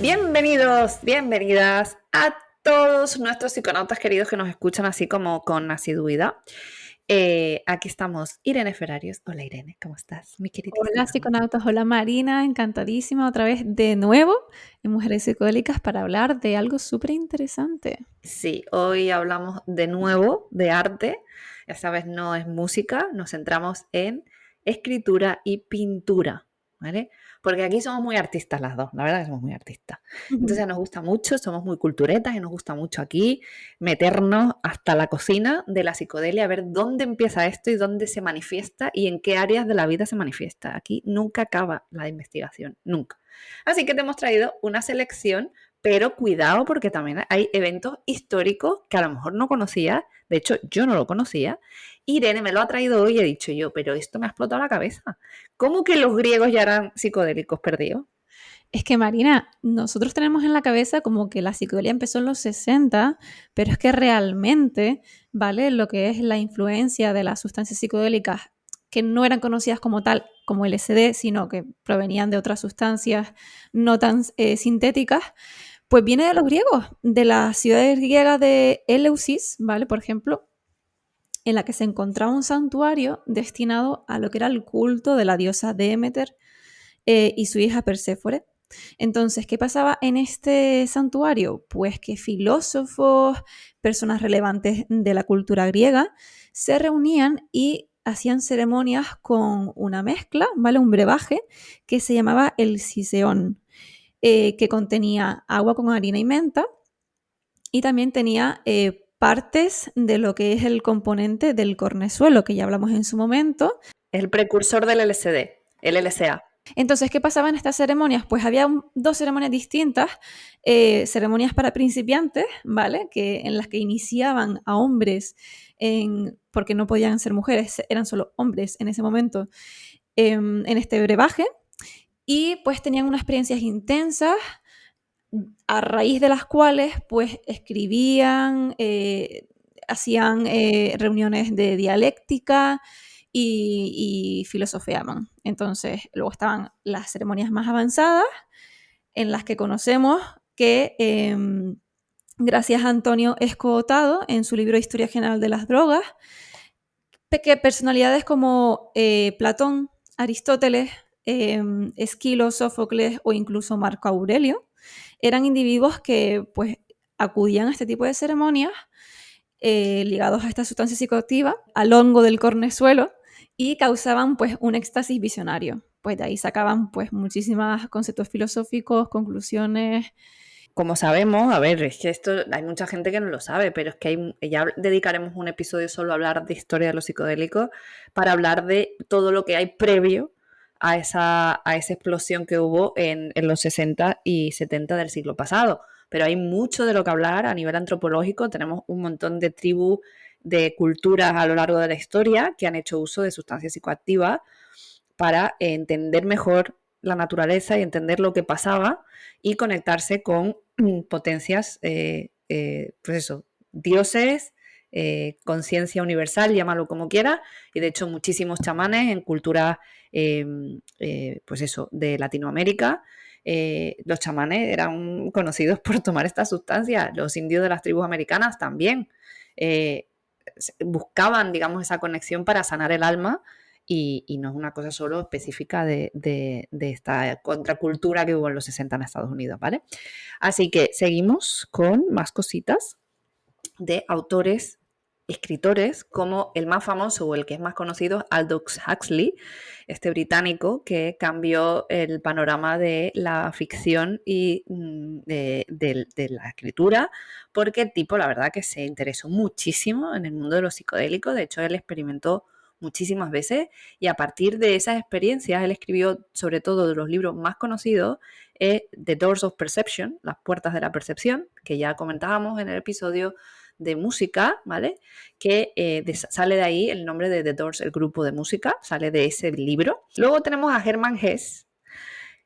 Bienvenidos, bienvenidas a todos nuestros psiconautas queridos que nos escuchan así como con asiduidad. Aquí estamos, Irene Ferrarios. Hola Irene, ¿cómo estás? Mi queridísima. Hola psiconautas, hola Marina, encantadísima otra vez de nuevo en Mujeres Psicodélicas para hablar de algo súper interesante. Sí, hoy hablamos de nuevo de arte. Esta vez no es música, nos centramos en escritura y pintura, ¿vale? Porque aquí somos muy artistas las dos, la verdad que somos muy artistas. Entonces nos gusta mucho, somos muy culturetas y nos gusta mucho aquí meternos hasta la cocina de la psicodelia, a ver dónde empieza esto y dónde se manifiesta y en qué áreas de la vida se manifiesta. Aquí nunca acaba la investigación, nunca. Así que te hemos traído una selección, pero cuidado porque también hay eventos históricos que a lo mejor no conocía. De hecho, yo no lo conocía. Irene me lo ha traído hoy y he dicho yo, pero esto me ha explotado la cabeza. ¿Cómo que los griegos ya eran psicodélicos perdidos? Es que Marina, nosotros tenemos en la cabeza como que la psicodelia empezó en los 60, pero es que realmente, ¿vale? Lo que es la influencia de las sustancias psicodélicas que no eran conocidas como tal, como LSD, sino que provenían de otras sustancias no tan sintéticas, pues viene de los griegos, de las ciudades griegas de Eleusis, ¿vale? Por ejemplo, en la que se encontraba un santuario destinado a lo que era el culto de la diosa Demeter y su hija Perséfone. Entonces, ¿qué pasaba en este santuario? Pues que filósofos, personas relevantes de la cultura griega, se reunían y hacían ceremonias con una mezcla, ¿vale? Un brebaje que se llamaba el siseón, que contenía agua con harina y menta y también tenía partes de lo que es el componente del cornezuelo, que ya hablamos en su momento. Es el precursor del LSD, el LSA. Entonces, ¿qué pasaba en estas ceremonias? Pues había dos ceremonias distintas, ceremonias para principiantes, ¿vale? En las que iniciaban a hombres, porque no podían ser mujeres, eran solo hombres en ese momento, en este brebaje, y pues tenían unas experiencias intensas, a raíz de las cuales pues escribían, hacían reuniones de dialéctica y filosofeaban. Entonces, luego estaban las ceremonias más avanzadas, en las que conocemos que, gracias a Antonio Escotado, en su libro Historia General de las Drogas, que personalidades como Platón, Aristóteles, Esquilo, Sófocles o incluso Marco Aurelio eran individuos que pues acudían a este tipo de ceremonias ligados a esta sustancia psicoactiva, al hongo del cornezuelo, y causaban pues un éxtasis visionario. Pues de ahí sacaban pues muchísimos conceptos filosóficos, conclusiones. Como sabemos, a ver, es que esto hay mucha gente que no lo sabe, pero es que ya dedicaremos un episodio solo a hablar de historia de los psicodélicos para hablar de todo lo que hay previo a esa explosión que hubo en los 60 y 70 del siglo pasado. Pero hay mucho de lo que hablar a nivel antropológico. Tenemos un montón de tribus, de culturas a lo largo de la historia que han hecho uso de sustancias psicoactivas para entender mejor la naturaleza y entender lo que pasaba y conectarse con potencias, pues eso, dioses, conciencia universal, llámalo como quieras, y de hecho muchísimos chamanes en culturas, pues eso, de Latinoamérica, los chamanes eran conocidos por tomar esta sustancia, los indios de las tribus americanas también buscaban, digamos, esa conexión para sanar el alma y no es una cosa solo específica de esta contracultura que hubo en los 60 en Estados Unidos, ¿vale? Así que seguimos con más cositas de autores, escritores, como el más famoso o el que es más conocido, Aldous Huxley, este británico que cambió el panorama de la ficción y de la escritura, porque el tipo, la verdad, que se interesó muchísimo en el mundo de los psicodélicos. De hecho, él experimentó muchísimas veces y a partir de esas experiencias él escribió sobre todo de los libros más conocidos, The Doors of Perception, las puertas de la percepción, que ya comentábamos en el episodio de música, ¿vale? Que sale de ahí el nombre de The Doors, el grupo de música, sale de ese libro. Luego tenemos a Hermann Hesse,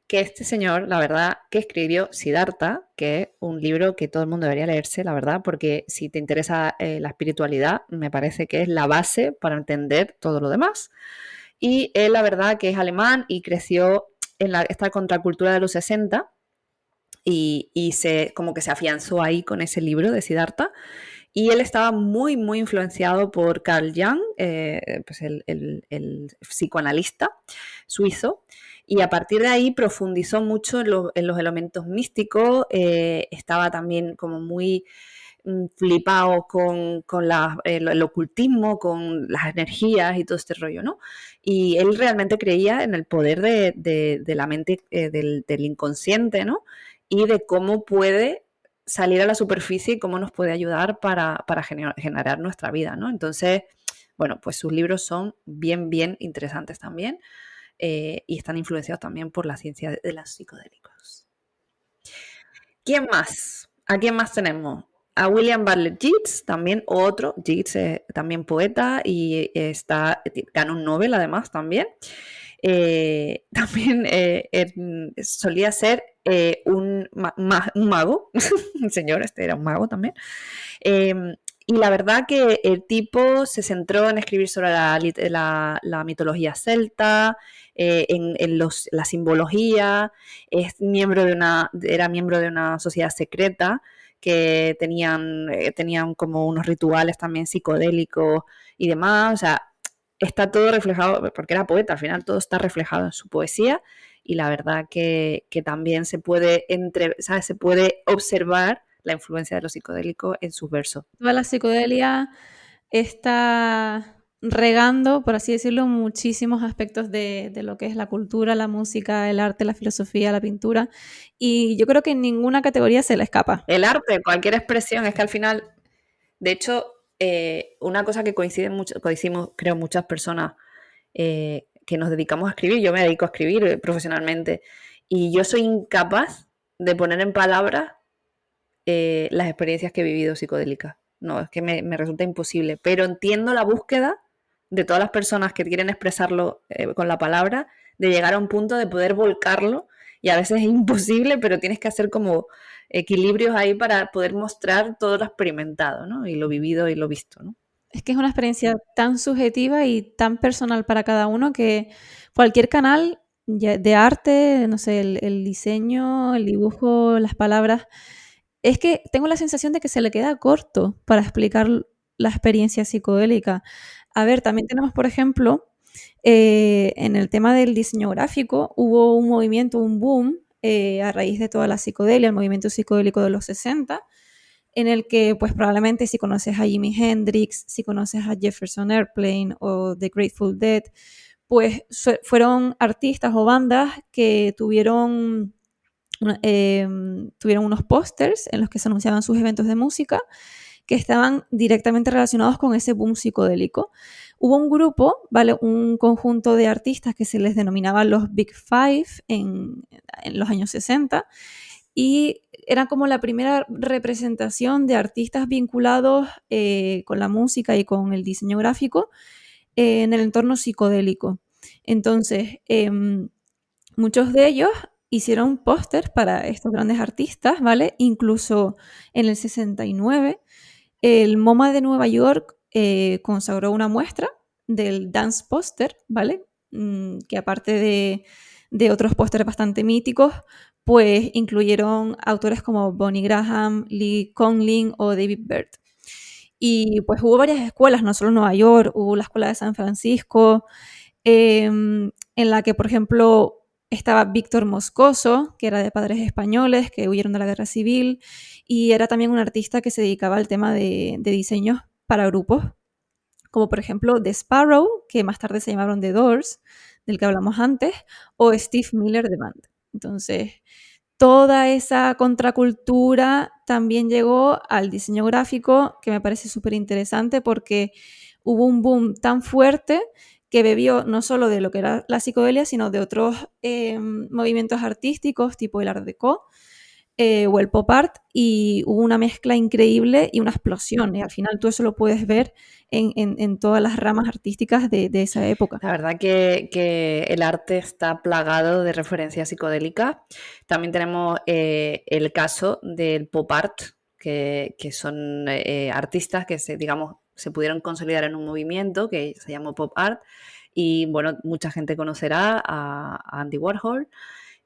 que este señor, la verdad, que escribió Siddhartha, que es un libro que todo el mundo debería leerse, la verdad, porque si te interesa la espiritualidad, me parece que es la base para entender todo lo demás. Y él, la verdad, que es alemán y creció en esta contracultura de los 60 y como que se afianzó ahí con ese libro de Siddhartha. Y él estaba muy, muy influenciado por Carl Jung, pues el psicoanalista suizo, y a partir de ahí profundizó mucho en los elementos místicos, estaba también como muy flipado con el ocultismo, con las energías y todo este rollo, ¿no? Y él realmente creía en el poder de la mente, del inconsciente, ¿no? Y de cómo puede salir a la superficie y cómo nos puede ayudar para generar nuestra vida, ¿no? Entonces, bueno, pues sus libros son bien, bien interesantes también, y están influenciados también por la ciencia de los psicodélicos. ¿Quién más? ¿A quién más tenemos? A William Bartlett Yeats, también otro. Yeats es también poeta y ganó un Nobel además también. También solía ser un mago, un señor, este era un mago también. Y la verdad que el tipo se centró en escribir sobre la mitología celta, la simbología, era miembro de una sociedad secreta que tenían como unos rituales también psicodélicos y demás, o sea, está todo reflejado, porque era poeta, al final todo está reflejado en su poesía y la verdad que también se puede, ¿sabes? Se puede observar la influencia de los psicodélicos en sus versos. Toda la psicodelia está regando, por así decirlo, muchísimos aspectos de lo que es la cultura, la música, el arte, la filosofía, la pintura, y yo creo que en ninguna categoría se le escapa. El arte, cualquier expresión, es que al final, de hecho, una cosa que coincidimos, creo, muchas personas que nos dedicamos a escribir, yo me dedico a escribir profesionalmente, y yo soy incapaz de poner en palabras las experiencias que he vivido psicodélicas. No, es que me resulta imposible, pero entiendo la búsqueda de todas las personas que quieren expresarlo con la palabra, de llegar a un punto de poder volcarlo, y a veces es imposible, pero tienes que hacer como equilibrios ahí para poder mostrar todo lo experimentado, ¿no? Y lo vivido y lo visto, ¿no? Es que es una experiencia tan subjetiva y tan personal para cada uno que cualquier canal de arte, no sé, el diseño, el dibujo, las palabras, es que tengo la sensación de que se le queda corto para explicar la experiencia psicodélica. A ver, también tenemos, por ejemplo, en el tema del diseño gráfico, hubo un movimiento, un boom, a raíz de toda la psicodelia, el movimiento psicodélico de los 60, en el que pues probablemente si conoces a Jimi Hendrix, si conoces a Jefferson Airplane o The Grateful Dead, pues fueron artistas o bandas que tuvieron unos pósters en los que se anunciaban sus eventos de música que estaban directamente relacionados con ese boom psicodélico. Hubo un grupo, ¿vale? Un conjunto de artistas que se les denominaba los Big Five en los años 60 y era como la primera representación de artistas vinculados con la música y con el diseño gráfico en el entorno psicodélico. Entonces, muchos de ellos hicieron pósters para estos grandes artistas, ¿vale? Incluso en el 69, el MoMA de Nueva York consagró una muestra del dance póster, ¿vale? Que aparte de otros pósteres bastante míticos, pues incluyeron autores como Bonnie Graham, Lee Conlin o David Byrd. Y pues hubo varias escuelas, no solo en Nueva York, hubo la escuela de San Francisco, en la que, por ejemplo, estaba Víctor Moscoso, que era de padres españoles que huyeron de la guerra civil, y era también un artista que se dedicaba al tema de diseños para grupos, como por ejemplo The Sparrow, que más tarde se llamaron The Doors, del que hablamos antes, o Steve Miller de Band. Entonces, toda esa contracultura también llegó al diseño gráfico, que me parece súper interesante porque hubo un boom tan fuerte que bebió no solo de lo que era la psicodelia, sino de otros movimientos artísticos, tipo el Art Deco o el Pop Art, y hubo una mezcla increíble y una explosión. Y al final tú eso lo puedes ver en todas las ramas artísticas de esa época. La verdad que el arte está plagado de referencias psicodélicas. También tenemos el caso del pop art, que son artistas que digamos, se pudieron consolidar en un movimiento que se llamó pop art. Y bueno, mucha gente conocerá a Andy Warhol.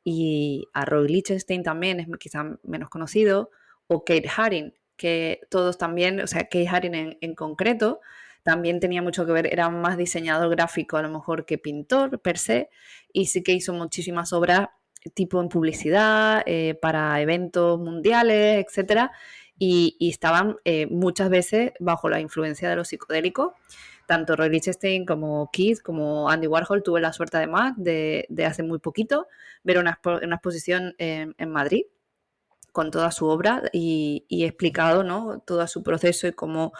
y a Roy Lichtenstein también, es quizá menos conocido, o Kate Haring, que todos también, o sea, Kate Haring en concreto, también tenía mucho que ver, era más diseñador gráfico a lo mejor que pintor per se, y sí que hizo muchísimas obras tipo en publicidad, para eventos mundiales, etcétera, y estaban muchas veces bajo la influencia de los psicodélicos. Tanto Roy Lichtenstein como Keith, como Andy Warhol, tuve la suerte además de hace muy poquito ver una exposición en Madrid con toda su obra y explicado, ¿no?, todo su proceso y cómo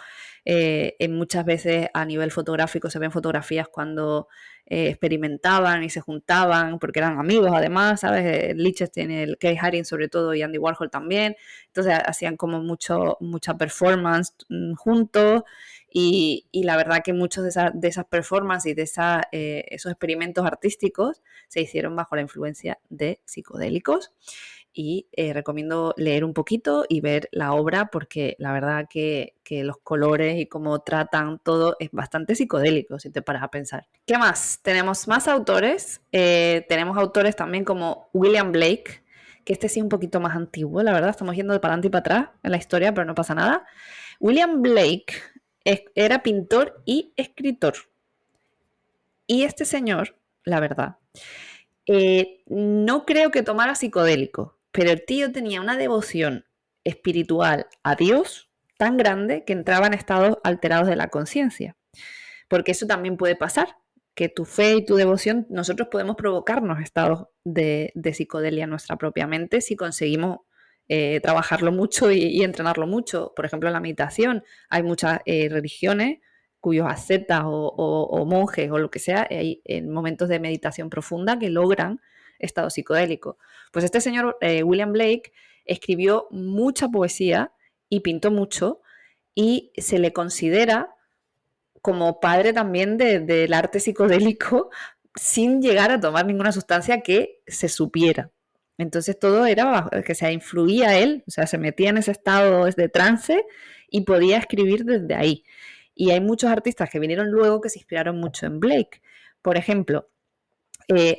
muchas veces a nivel fotográfico se ven fotografías cuando experimentaban y se juntaban, porque eran amigos además, ¿sabes? Lichtenstein, el Kate Haring sobre todo y Andy Warhol también. Entonces hacían como mucha performance juntos y la verdad que muchos de esas performances y de esos experimentos artísticos se hicieron bajo la influencia de psicodélicos. Y recomiendo leer un poquito y ver la obra porque la verdad que los colores y cómo tratan todo es bastante psicodélico si te paras a pensar. ¿Qué más? Tenemos más autores. Tenemos autores también como William Blake, que este sí es un poquito más antiguo, la verdad. Estamos yendo de para adelante y para atrás en la historia, pero no pasa nada. William Blake era pintor y escritor. Y este señor, la verdad, no creo que tomara psicodélico, pero el tío tenía una devoción espiritual a Dios tan grande que entraba en estados alterados de la conciencia. Porque eso también puede pasar, que tu fe y tu devoción, nosotros podemos provocarnos estados de psicodelia en nuestra propia mente si conseguimos trabajarlo mucho y entrenarlo mucho. Por ejemplo, en la meditación hay muchas religiones cuyos ascetas o monjes o lo que sea, hay en momentos de meditación profunda que logran estado psicodélico. Pues este señor William Blake escribió mucha poesía y pintó mucho y se le considera como padre también del arte psicodélico sin llegar a tomar ninguna sustancia que se supiera. Entonces todo era que se influía él, o sea, se metía en ese estado de trance y podía escribir desde ahí. Y hay muchos artistas que vinieron luego que se inspiraron mucho en Blake. Por ejemplo,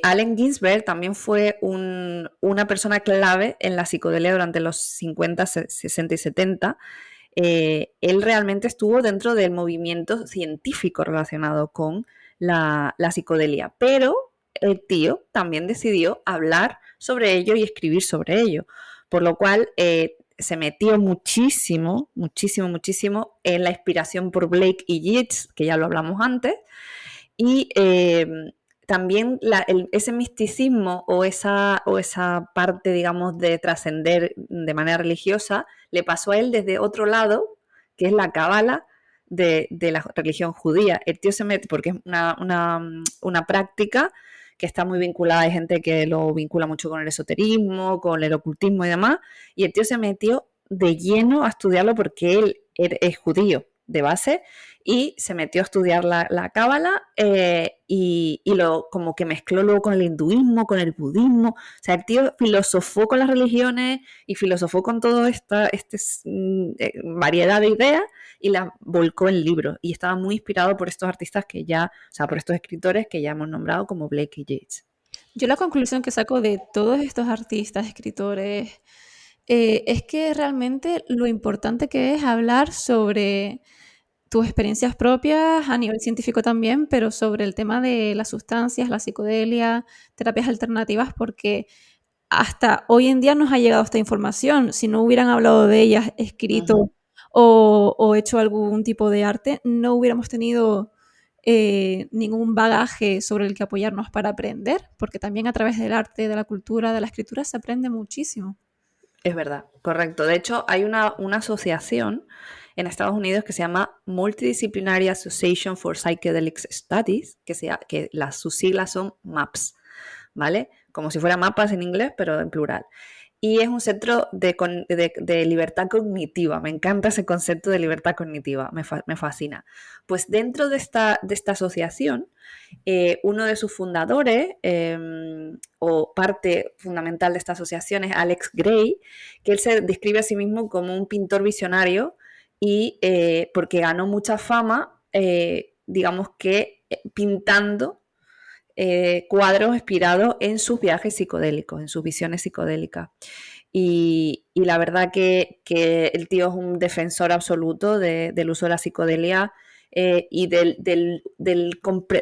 Allen Ginsberg también fue una persona clave en la psicodelia durante los 50, 60 y 70. Él realmente estuvo dentro del movimiento científico relacionado con la psicodelia, pero el tío también decidió hablar sobre ello y escribir sobre ello, por lo cual se metió muchísimo, muchísimo, muchísimo en la inspiración por Blake y Yeats, que ya lo hablamos antes, y también ese misticismo o esa parte, digamos, de trascender de manera religiosa, le pasó a él desde otro lado, que es la cábala de la religión judía. El tío se mete, porque es una práctica que está muy vinculada, hay gente que lo vincula mucho con el esoterismo, con el ocultismo y demás, y el tío se metió de lleno a estudiarlo porque él es judío de base y se metió a estudiar la cábala y como que mezcló luego con el hinduismo, con el budismo. O sea, el tío filosofó con las religiones y filosofó con toda esta variedad de ideas y las volcó en libros. Y estaba muy inspirado por estos artistas que ya, o sea, por estos escritores que ya hemos nombrado como Blake y Yeats. Yo la conclusión que saco de todos estos artistas, escritores, es que realmente lo importante que es hablar sobre tus experiencias propias a nivel científico también, pero sobre el tema de las sustancias, la psicodelia, terapias alternativas, porque hasta hoy en día nos ha llegado esta información. Si no hubieran hablado de ellas, escrito o hecho algún tipo de arte, no hubiéramos tenido ningún bagaje sobre el que apoyarnos para aprender, porque también a través del arte, de la cultura, de la escritura se aprende muchísimo. Es verdad, correcto. De hecho, hay una asociación en Estados Unidos que se llama Multidisciplinary Association for Psychedelic Studies, que sus siglas son MAPS, ¿vale? Como si fuera mapas en inglés, pero en plural. Y es un centro de libertad cognitiva. Me encanta ese concepto de libertad cognitiva, me fascina. Pues dentro de esta asociación, uno de sus fundadores, o parte fundamental de esta asociación, es Alex Gray, que él se describe a sí mismo como un pintor visionario y porque ganó mucha fama, digamos que pintando cuadros inspirados en sus viajes psicodélicos, en sus visiones psicodélicas. Y la verdad que el tío es un defensor absoluto del uso de la psicodelia y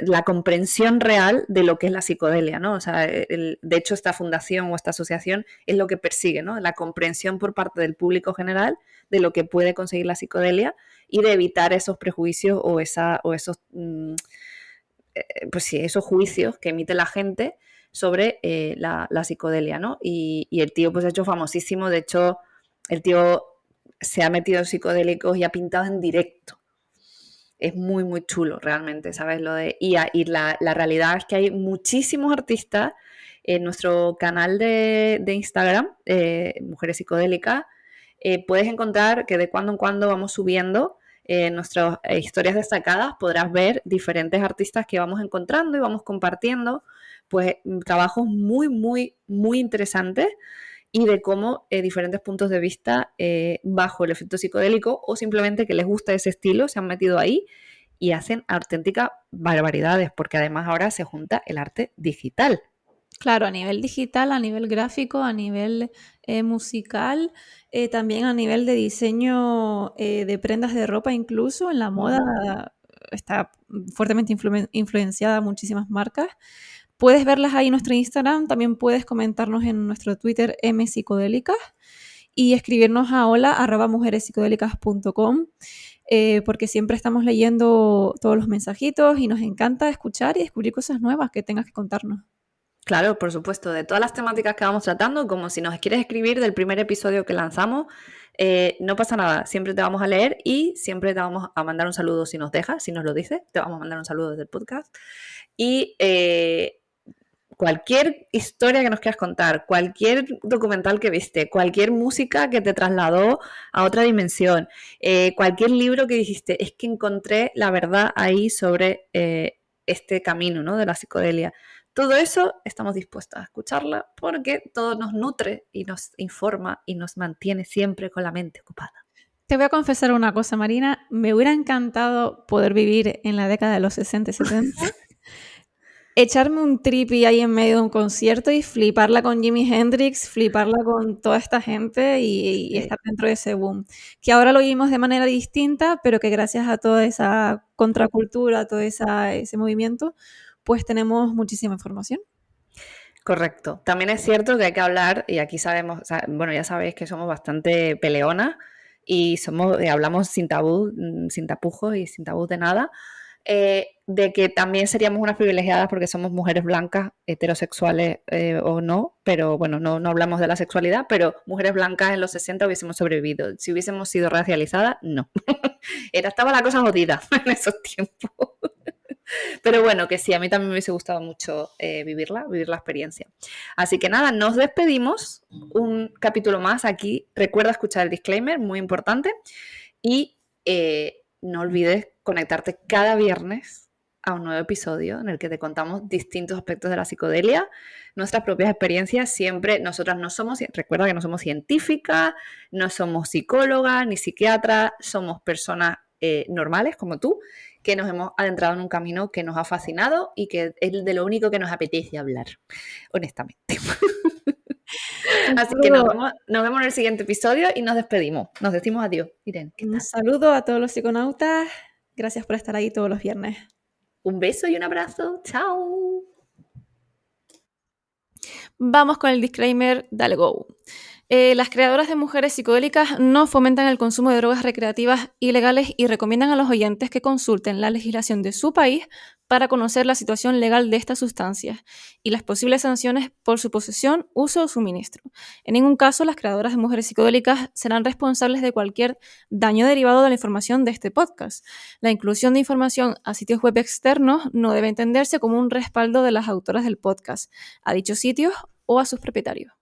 la comprensión real de lo que es la psicodelia, ¿no? O sea, de hecho, esta fundación o esta asociación es lo que persigue, ¿no? La comprensión por parte del público general de lo que puede conseguir la psicodelia y de evitar esos prejuicios o esos pues sí, esos juicios que emite la gente sobre la psicodelia, ¿no? Y el tío pues ha hecho famosísimo, de hecho el tío se ha metido en psicodélicos y ha pintado en directo. Es muy, muy chulo realmente, ¿sabes? Y la realidad es que hay muchísimos artistas en nuestro canal de Instagram, Mujeres Psicodélicas. Puedes encontrar que de cuando en cuando vamos subiendo nuestras historias destacadas, podrás ver diferentes artistas que vamos encontrando y vamos compartiendo, pues trabajos muy, muy, muy interesantes y de cómo diferentes puntos de vista bajo el efecto psicodélico o simplemente que les gusta ese estilo se han metido ahí y hacen auténticas barbaridades, porque además ahora se junta el arte digital. Claro, a nivel digital, a nivel gráfico, a nivel musical, también a nivel de diseño de prendas de ropa, incluso en la moda está fuertemente influenciada muchísimas marcas. Puedes verlas ahí en nuestro Instagram, también puedes comentarnos en nuestro Twitter mpsicodélicas y escribirnos a hola@mujerespsicodélicas.com porque siempre estamos leyendo todos los mensajitos y nos encanta escuchar y descubrir cosas nuevas que tengas que contarnos. Claro, por supuesto, de todas las temáticas que vamos tratando, como si nos quieres escribir del primer episodio que lanzamos, no pasa nada, siempre te vamos a leer y siempre te vamos a mandar un saludo si nos dejas, si nos lo dices, te vamos a mandar un saludo desde el podcast. Y cualquier historia que nos quieras contar, cualquier documental que viste, cualquier música que te trasladó a otra dimensión, cualquier libro que dijiste, es que encontré la verdad ahí sobre este camino, ¿no? De la psicodelia. Todo eso estamos dispuestos a escucharla porque todo nos nutre y nos informa y nos mantiene siempre con la mente ocupada. Te voy a confesar una cosa, Marina. Me hubiera encantado poder vivir en la década de los 60 y 70. Echarme un trippy ahí en medio de un concierto y fliparla con Jimi Hendrix, fliparla con toda esta gente y estar dentro de ese boom. Que ahora lo vimos de manera distinta, pero que gracias a toda esa contracultura, todo ese movimiento, pues tenemos muchísima información. Correcto. También es cierto que hay que hablar, y aquí sabemos, bueno, ya sabéis que somos bastante peleonas y hablamos sin tabú, sin tapujos y sin tabú de nada, de que también seríamos unas privilegiadas porque somos mujeres blancas, heterosexuales o no, pero bueno, no hablamos de la sexualidad, pero mujeres blancas en los 60 hubiésemos sobrevivido. Si hubiésemos sido racializadas, no. Estaba la cosa jodida en esos tiempos. Pero bueno, que sí, a mí también me hubiese gustado mucho vivir la experiencia. Así que nada, nos despedimos. Un capítulo más aquí. Recuerda escuchar el disclaimer, muy importante. Y no olvides conectarte cada viernes a un nuevo episodio en el que te contamos distintos aspectos de la psicodelia, nuestras propias experiencias. Siempre, nosotras recuerda que no somos científicas, no somos psicólogas ni psiquiatras, somos personas normales como tú, que nos hemos adentrado en un camino que nos ha fascinado y que es de lo único que nos apetece hablar, honestamente. Así que nos vemos en el siguiente episodio y nos despedimos. Nos decimos adiós. Irene, ¿qué tal? Un saludo a todos los psiconautas. Gracias por estar ahí todos los viernes. Un beso y un abrazo. Chao. Vamos con el disclaimer, dale go. Las creadoras de Mujeres Psicodélicas no fomentan el consumo de drogas recreativas ilegales y recomiendan a los oyentes que consulten la legislación de su país para conocer la situación legal de estas sustancias y las posibles sanciones por su posesión, uso o suministro. En ningún caso, las creadoras de Mujeres Psicodélicas serán responsables de cualquier daño derivado de la información de este podcast. La inclusión de información a sitios web externos no debe entenderse como un respaldo de las autoras del podcast, a dichos sitios o a sus propietarios.